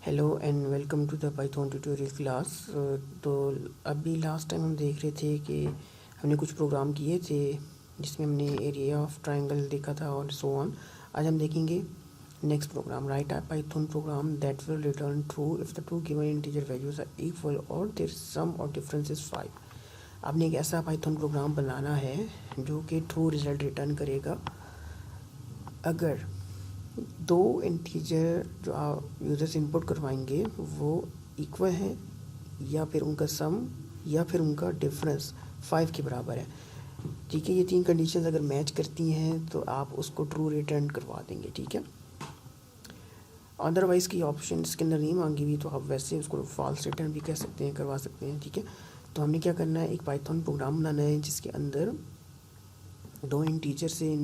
Hello and welcome to the Python tutorial class. तो अभी last time हम देख रहे थे कि हमने कुछ प्रोग्राम किए थे जिसमें हमने एरिया ऑफ ट्रायंगल देखा था और सो ऑन। आज हम देखेंगे next program, write a Python program that will return true if the two given integer values are equal or their sum or difference is 5। आपने एक ऐसा पाइथन प्रोग्राम बनाना है जो कि ट्रू रिजल्ट रिटर्न करेगा अगर दो इंटीजर जो आप यूज़र से इनपुट करवाएंगे वो इक्वल है या फिर उनका सम या फिर उनका डिफरेंस 5 के बराबर है। ठीक है, ये तीन कंडीशंस अगर मैच करती हैं तो आप उसको ट्रू रिटर्न करवा देंगे। ठीक है, अदरवाइज़ की ऑप्शन इसके अंदर नहीं मांगी हुई तो आप वैसे उसको फॉल्स रिटर्न भी कह सकते हैं, करवा सकते हैं। ठीक है, तो हमने क्या करना है, एक पाइथन प्रोग्राम बनाना है जिसके अंदर दो इंटीजर से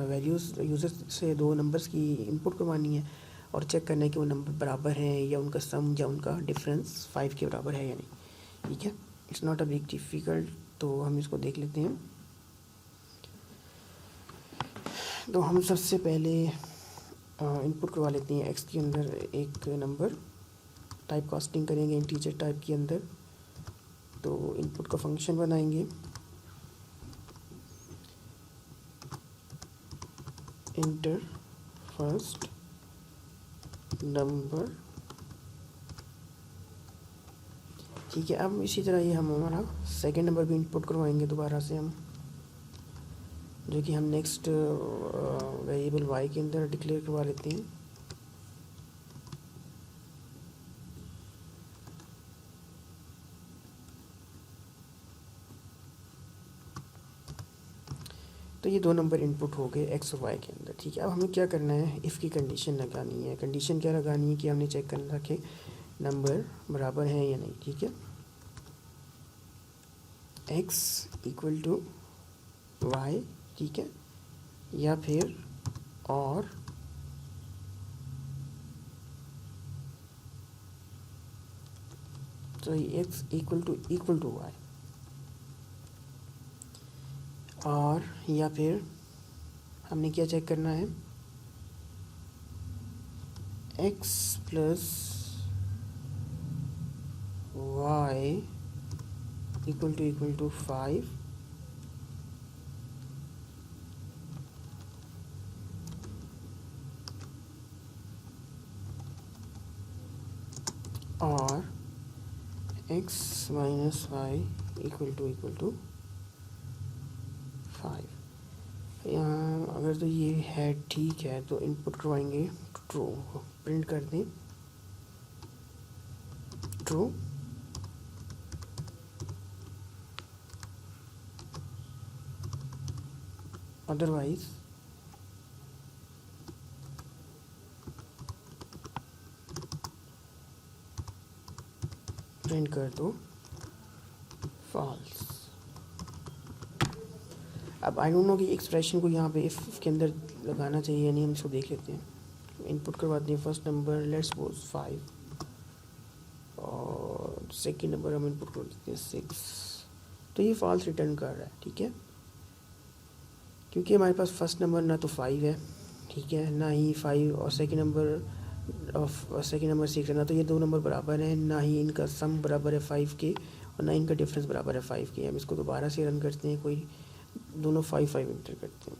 वैल्यूज़ यूज़र से दो नंबर्स की इनपुट करवानी है और चेक करना है कि वो नंबर बराबर हैं या उनका सम या उनका डिफरेंस 5 के बराबर है या नहीं। ठीक है, it's not a big difficult, तो हम इसको देख लेते हैं। तो हम सबसे पहले इनपुट करवा लेते हैं एक्स के अंदर एक नंबर, टाइप कास्टिंग करेंगे इंटीजर टाइप के अंदर। तो इनपुट का फंक्शन बनाएंगे, इंटर फर्स्ट नंबर। ठीक है, अब इसी तरह ये हम हमारा सेकेंड नंबर भी इनपुट करवाएंगे दोबारा से हम, जो कि हम नेक्स्ट वेरिएबल वाई के अंदर डिक्लेयर करवा लेते हैं। तो ये दो नंबर इनपुट हो गए एक्स और वाई के अंदर। ठीक है, अब हमें क्या करना है, इफ़ की कंडीशन लगानी है। कंडीशन क्या लगानी है कि हमने चेक करना था कि नंबर बराबर है या नहीं। ठीक है, एक्स इक्वल टू वाई, ठीक है, या फिर और तो एक्स इक्वल टू वाई, और या फिर हमने क्या चेक करना है, x plus y equal to 5 और x minus y equal to 5। यहाँ अगर तो ये है ठीक है तो इनपुट करवाएंगे ट्रू, प्रिंट कर दें ट्रू। अदरवाइज प्रिंट कर दो फॉल्स। अब आई डोंट नो कि एक्सप्रेशन को यहाँ पे इफ़ के अंदर लगाना चाहिए या नहीं, हम इसको देख लेते हैं। इनपुट करवाते हैं फर्स्ट नंबर, लेट्स सपोज 5, और सेकंड नंबर हम इनपुट कर देते हैं 6। तो ये फॉल्स रिटर्न कर रहा है। ठीक है, क्योंकि हमारे पास फर्स्ट नंबर ना तो 5 है, ठीक है, ना ही 5, और सेकंड नंबर 6 है, ना तो ये दो नंबर बराबर हैं, ना ही इनका सम बराबर है 5 के और ना इनका डिफरेंस बराबर है 5 के। हम इसको दोबारा से रन करते हैं, कोई दोनों 5 इंटर करते हैं।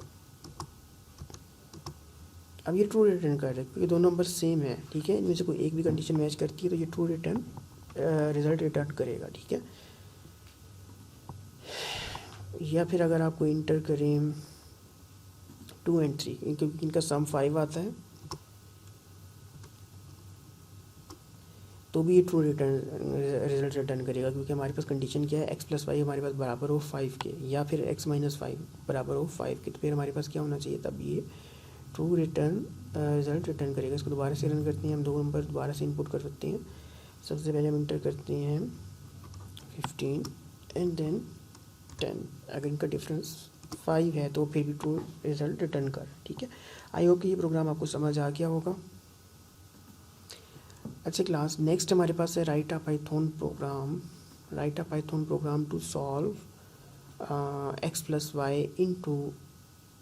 अब ये ट्रू रिटर्न कर रहा है क्योंकि दोनों नंबर सेम है। ठीक है, इनमें से कोई एक भी कंडीशन मैच करती है तो ये ट्रू रिटर्न रिजल्ट रिटर्न करेगा। ठीक है, या फिर अगर आपको इंटर करें 2 और 3, क्योंकि इनका सम 5 आता है, तो भी ये ट्रू रिजल्ट रिटर्न करेगा क्योंकि हमारे पास कंडीशन क्या है, एक्स प्लस वाई हमारे पास बराबर हो 5 के या फिर एक्स माइनस 5 बराबर हो 5 के। तो फिर हमारे पास क्या होना चाहिए, तब ये ट्रू रिजल्ट रिटर्न करेगा। इसको दोबारा से रन करते हैं, हम दो नंबर दोबारा से इनपुट कर सकते हैं। सबसे पहले हम इंटर करते हैं 15 एंड देन 10। अगर इनका डिफरेंस 5 है तो फिर भी ट्रू रिजल्ट रिटर्न कर। ठीक है, आई होप कि ये प्रोग्राम आपको समझ आ गया होगा। अच्छा क्लास, नेक्स्ट हमारे पास है write a Python program to solve x plus y into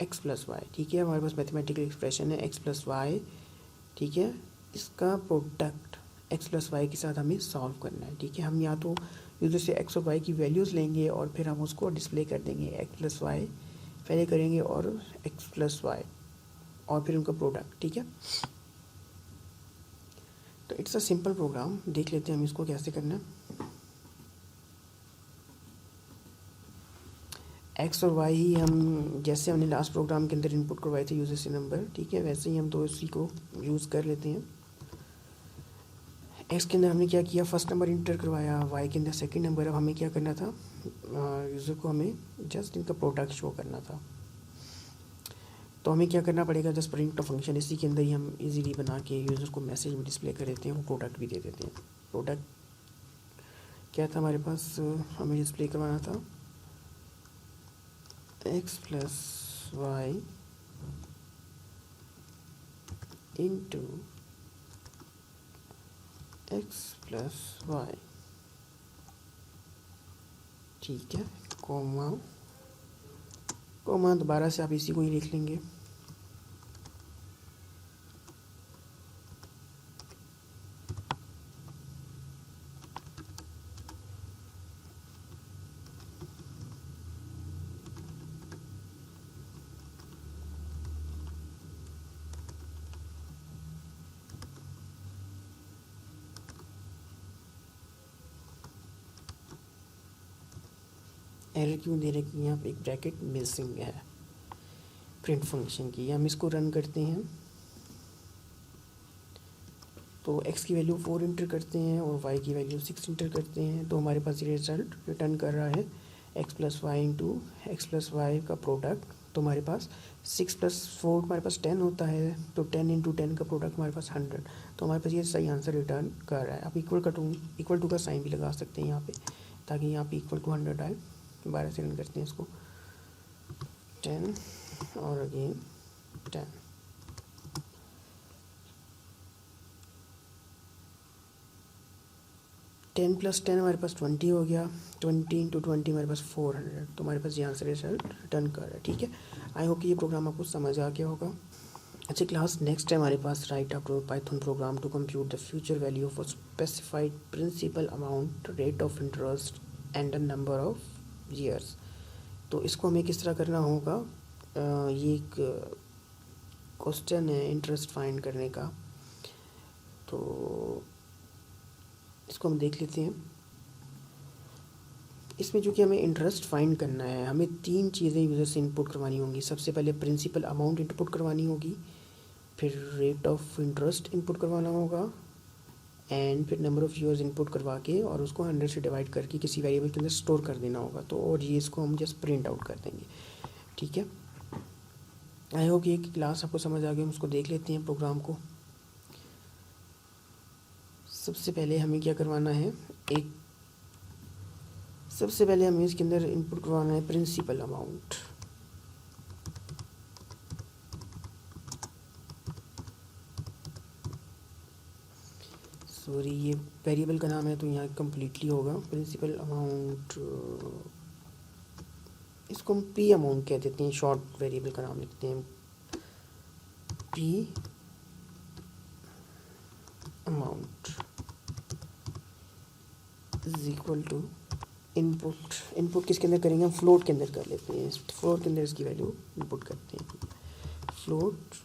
x plus y. ठीक है, हमारे पास मैथमेटिकल एक्सप्रेशन है एक्स प्लस वाई, ठीक है, इसका प्रोडक्ट एक्स प्लस वाई के साथ हमें सॉल्व करना है, ठीक है। हम या तो यूजर से एक्स और वाई की वैल्यूज़ लेंगे और फिर हम उसको डिस्प्ले कर देंगे, एक्स प्लस वाई पहले करेंगे और एक्स प्लस वाई और फिर उनका प्रोडक्ट, ठीक है। तो इट्स अ सिंपल प्रोग्राम, देख लेते हैं हम इसको कैसे करना है। एक्स और वाई ही हम जैसे हमने लास्ट प्रोग्राम के अंदर इनपुट करवाए थे यूजर से नंबर, ठीक है, वैसे ही हम तो इसी को यूज़ कर लेते हैं। एक्स के अंदर हमने क्या किया, फर्स्ट नंबर इंटर करवाया, वाई के अंदर सेकंड नंबर। अब हमें क्या करना था, यूज़र को हमें जस्ट इनका प्रोडक्ट शो करना था। तो हमें क्या करना पड़ेगा, जस्ट प्रिंट फंक्शन इसी के अंदर ही हम इजीली बना के यूज़र को मैसेज में डिस्प्ले कर देते हैं, वो प्रोडक्ट भी दे देते हैं। प्रोडक्ट क्या था हमारे पास, हमें डिस्प्ले करवाना था x plus y into x plus y, ठीक है, कोमा कोमा दोबारा से आप इसी को ही लिख लेंगे। एरर क्यों दे रहे कि यहाँ पे एक ब्रैकेट मिसिंग है प्रिंट फंक्शन की। हम इसको रन करते हैं तो x की वैल्यू 4 इंटर करते हैं और y की वैल्यू 6 इंटर करते हैं, तो हमारे पास ये रिजल्ट रिटर्न कर रहा है x plus y into x plus y का प्रोडक्ट। तो हमारे पास 6 प्लस 4 हमारे पास 10 होता है, तो 10 इंटू 10 का प्रोडक्ट हमारे पास 100। तो हमारे पास ये सही आंसर रिटर्न कर रहा है। आप इक्वल टू का साइन भी लगा सकते हैं यहाँ पे, ताकि यहाँ पे इक्वल टू 100 आए। दोबारा से रन करते हैं इसको, 10 और अगेन 10। टेन प्लस 10 हमारे पास 20 हो गया, 20 इंटू 20 हमारे पास 400। तो हमारे पास ये आंसर रिजल्ट रिटर्न कर रहा है, ठीक है। आई होप कि ये प्रोग्राम आपको समझ आ गया होगा। अच्छा क्लास, नेक्स्ट है हमारे पास write a Python program to compute the future value of a specified principal amount, rate of interest and the number of years. तो इसको हमें किस तरह करना होगा, ये एक क्वेश्चन है इंटरेस्ट फाइंड करने का, तो इसको हम देख लेते हैं। इसमें जो कि हमें इंटरेस्ट फाइंड करना है, हमें 3 चीज़ें यूज़र से इनपुट करवानी होंगी। सबसे पहले प्रिंसिपल अमाउंट इनपुट करवानी होगी, फिर रेट ऑफ इंटरेस्ट इनपुट करवाना होगा, एंड फिर नंबर ऑफ़ ईयर्स इनपुट करवा के और उसको 100 से डिवाइड करके किसी वेरिएबल के अंदर स्टोर कर देना होगा। तो और ये इसको हम जस्ट प्रिंट आउट कर देंगे, ठीक है। आई होप ये क्लास आपको समझ आ गई। हम उसको देख लेते हैं प्रोग्राम को। सबसे पहले हमें क्या करवाना है, सबसे पहले हमें इसके अंदर इनपुट करवाना है प्रिंसिपल अमाउंट। सॉरी, ये वेरिएबल का नाम है तो यहाँ कम्प्लीटली होगा प्रिंसिपल अमाउंट। इसको हम पी अमाउंट कह देते हैं, शॉर्ट वेरिएबल का नाम लिखते हैं P amount is equal to input किसके अंदर करेंगे, हम फ्लोट के अंदर कर लेते हैं। फ्लोट के अंदर इसकी वैल्यू इनपुट करते हैं, फ्लोट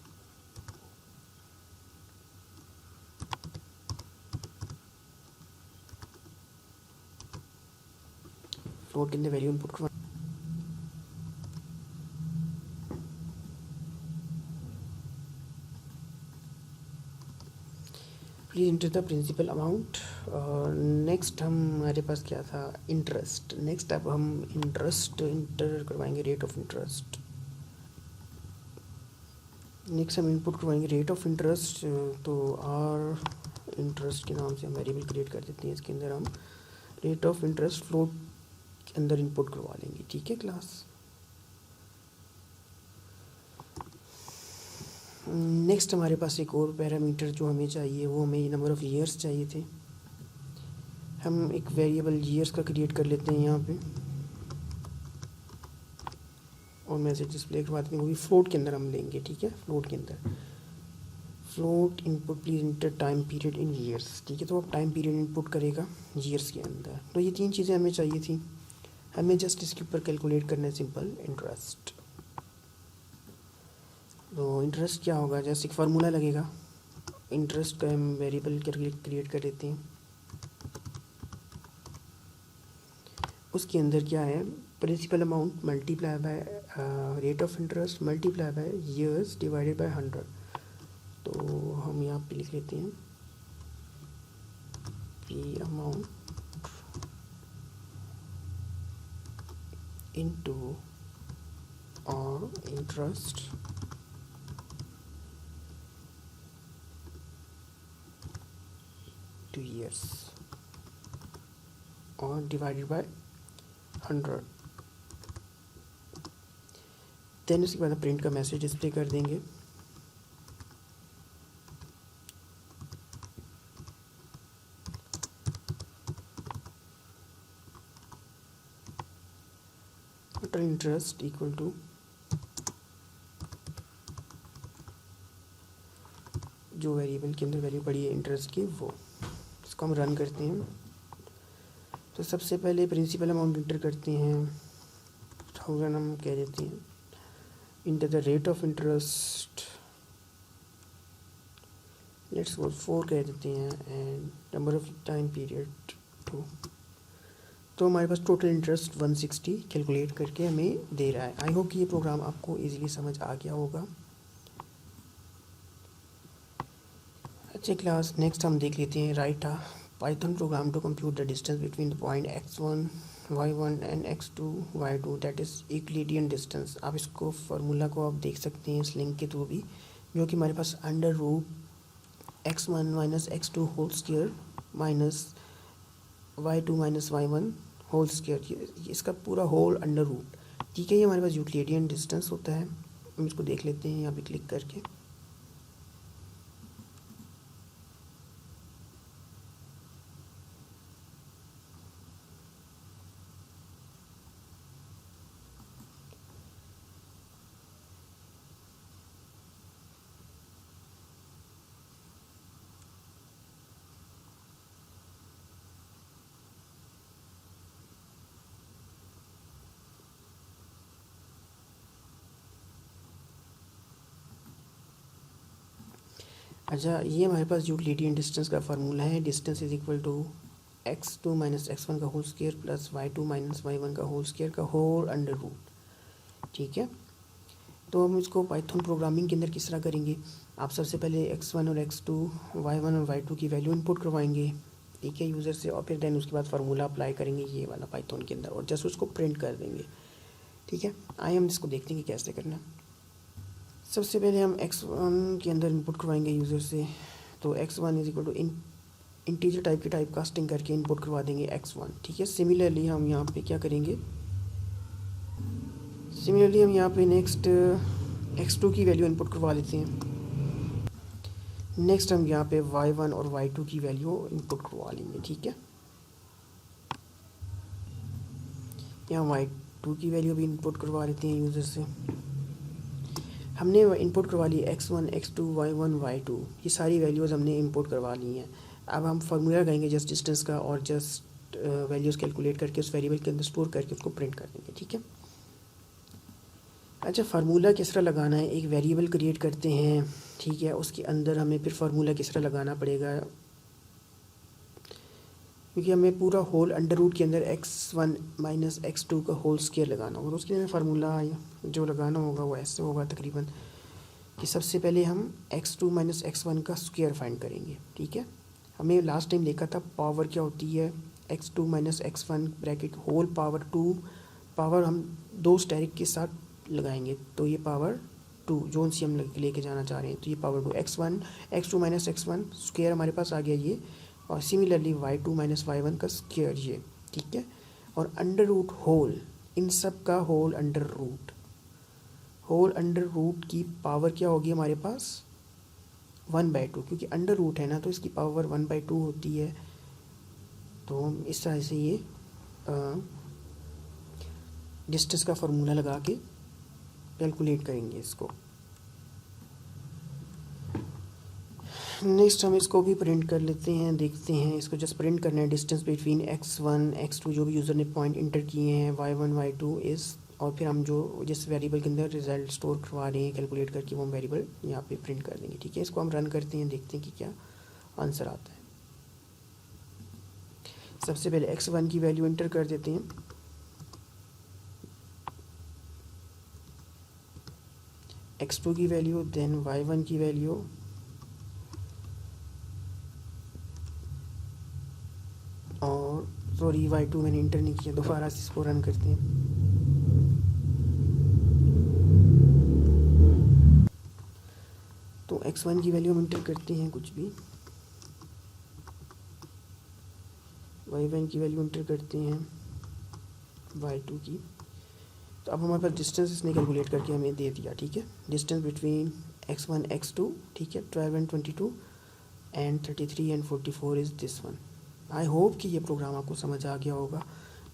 के अंदर वैल्यू इनपुट करवा। Please enter the principal amount. Next हमारे पास क्या था, इंटरेस्ट। नेक्स्ट अब हम इंटरेस्ट इंटर करवाएंगे, रेट ऑफ इंटरेस्ट। नेक्स्ट हम इनपुट करवाएंगे रेट ऑफ इंटरेस्ट। तो आर इंटरेस्ट के नाम से हम वेरिएबल क्रिएट कर देते हैं, इसके अंदर हम रेट ऑफ इंटरेस्ट फ्लोट के अंदर इनपुट करवा लेंगे, ठीक है क्लास। नेक्स्ट हमारे पास एक और पैरामीटर जो हमें चाहिए, वो हमें नंबर ऑफ़ ईयर्स चाहिए थे। हम एक वेरिएबल ईयर्स का क्रिएट कर लेते हैं यहाँ पे और मैसेज डिस्प्ले करवा देते हैं, वो भी फ्लोट के अंदर हम लेंगे, ठीक है। फ्लोट के अंदर float input please inter time period in years. ठीक है, तो अब टाइम पीरियड इनपुट करेगा ईयर्स के अंदर। तो ये 3 चीज़ें हमें चाहिए थी, हमें जस्ट इसके ऊपर कैलकुलेट करना है सिंपल इंटरेस्ट। तो इंटरेस्ट क्या होगा, जैसे एक फार्मूला लगेगा, इंटरेस्ट का हम वेरिएबल क्रिएट कर देते हैं। उसके अंदर क्या है, principal amount multiply by rate of interest multiply by years divided by 100। तो हम यहाँ पे लिख लेते हैं P amount into R interest to years और डिवाइडेड बाय 100। देन उसके बाद प्रिंट का मैसेज डिस्प्ले कर देंगे। टोटल इंटरेस्ट इक्वल टू जो वेरिएबल के अंदर वैल्यू पड़ी है इंटरेस्ट की वो। इसको हम रन करते हैं। तो सबसे पहले प्रिंसिपल अमाउंट इंटर करते हैं 1000, हम कह देते हैं enter the rate of interest, let's go 4 कह देते हैं, and number of time period 2। तो हमारे पास टोटल इंटरेस्ट 160 कैलकुलेट करके हमें दे रहा है। आई होप कि ये प्रोग्राम आपको इजीली समझ आ गया होगा। अच्छा क्लास, नेक्स्ट हम देख लेते हैं write a Python program to compute the distance between the point x1 y1 and x2 y2 that is Euclidean distance. आप इसको फार्मूला को आप देख सकते हैं इस लिंक के थ्रू भी, जो कि हमारे पास under root x1 minus x2 whole square minus y2 minus y1 whole square, इसका पूरा होल अंडर रूट। ठीक है, ये हमारे पास यूक्लिडियन डिस्टेंस होता है। हम इसको देख लेते हैं यहाँ पे क्लिक करके। अच्छा, ये हमारे पास यूक्लिडियन डिस्टेंस का फार्मूला है। Distance is equal to x2 minus x1 का whole square plus y2 minus y1 का होल स्क्वायर का होल अंडर रूट। ठीक है, तो हम इसको पाइथन प्रोग्रामिंग के अंदर किस तरह करेंगे। आप सबसे पहले x1 और x2 y1 और y2 की वैल्यू इनपुट करवाएंगे, ठीक है, यूज़र से, और फिर देन उसके बाद फार्मूला अप्लाई करेंगे ये वाला पाइथन के अंदर, और जस्ट उसको प्रिंट कर देंगे। ठीक है, आइए हम इसको देखते हैं कि कैसे करना। सबसे पहले हम x1 के अंदर इनपुट करवाएंगे यूज़र से। तो x1 is equal to integer type की टाइप कास्टिंग करके इनपुट करवा देंगे x1। ठीक है, सिमिलरली हम यहाँ पे क्या करेंगे, सिमिलरली हम यहाँ पे नेक्स्ट x2 की वैल्यू इनपुट करवा लेते हैं। नेक्स्ट हम यहाँ पे y1 और y2 की वैल्यू इनपुट करवा लेंगे। ठीक है, यहाँ y2 की वैल्यू भी इनपुट करवा लेते हैं यूज़र से। हमने इनपुट करवा ली x1 x2 y1 y2, ये सारी वैल्यूज़ हमने इंपोर्ट करवा ली हैं। अब हम फार्मूला लगाएंगे जस्ट डिस्टेंस का, और जस्ट वैल्यूज़ कैलकुलेट करके उस वेरिएबल के अंदर स्टोर करके उसको प्रिंट कर देंगे। ठीक है, अच्छा, फार्मूला किस तरह लगाना है, एक वेरिएबल क्रिएट करते हैं। ठीक है, उसके अंदर हमें फिर फार्मूला किस तरह लगाना पड़ेगा, क्योंकि हमें पूरा होल अंडर रूट के अंदर x1 माइनस x2 का होल स्क्वायर लगाना होगा। तो उसके लिए फार्मूला जो लगाना होगा वो ऐसे होगा तकरीबन कि सबसे पहले हम x2 माइनस x1 का स्क्वायर फाइंड करेंगे। ठीक है, हमें लास्ट टाइम देखा था पावर क्या होती है, x2 minus x1 bracket whole power 2, power हम 2 स्टेरिक के साथ लगाएंगे, तो ये पावर 2 जोन सी हम लेके जाना चाह रहे हैं, तो ये power 2 x2 minus x1 square हमारे पास आ गया ये, और सिमिलरली y2 माइनस y1 का स्क्वायर ये। ठीक है, और अंडर रूट होल, इन सब का होल अंडर रूट की पावर क्या होगी हमारे पास 1/2, क्योंकि अंडर रूट है ना, तो इसकी पावर 1/2 होती है। तो हम इस तरह से ये डिस्टेंस का फार्मूला लगा के कैलकुलेट करेंगे इसको। नेक्स्ट हम इसको भी प्रिंट कर लेते हैं, देखते हैं। इसको जस्ट प्रिंट करना है, डिस्टेंस बिटवीन x1 x2 जो भी यूज़र ने पॉइंट इंटर किए हैं, y1 y2 इज़, और फिर हम जो जिस वेरिएबल के अंदर रिजल्ट स्टोर करवा रहे हैं कैलकुलेट करके, वो हम वेरिएबल यहाँ पे प्रिंट कर देंगे। ठीक है, इसको हम रन करते हैं, देखते हैं कि क्या आंसर आता है। सबसे पहले x1 की वैल्यू इंटर कर देते हैं, x2 की वैल्यू, देन y1 की वैल्यू, और सॉरी y2 मैंने इंटर नहीं किया, दोबारा से इसको रन करते हैं। तो x1 की वैल्यू हम इंटर करते हैं कुछ भी, y1 की वैल्यू इंटर करते हैं y2 की। तो अब हमारे पास डिस्टेंस इसने कैलकुलेट करके हमें दे दिया। ठीक है, डिस्टेंस बिटवीन x1 x2, ठीक है, 12 and 22 and 33 and 44 is this one. I hope कि ये प्रोग्राम आपको समझ आ गया होगा।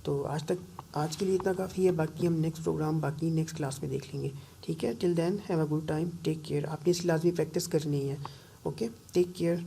तो आज के लिए इतना काफ़ी है, बाकी हम नेक्स्ट प्रोग्राम बाकी नेक्स्ट क्लास में देख लेंगे। ठीक है, till then have a good time, take care. आपने इसकी लाजमी प्रैक्टिस करनी है। Okay, take care.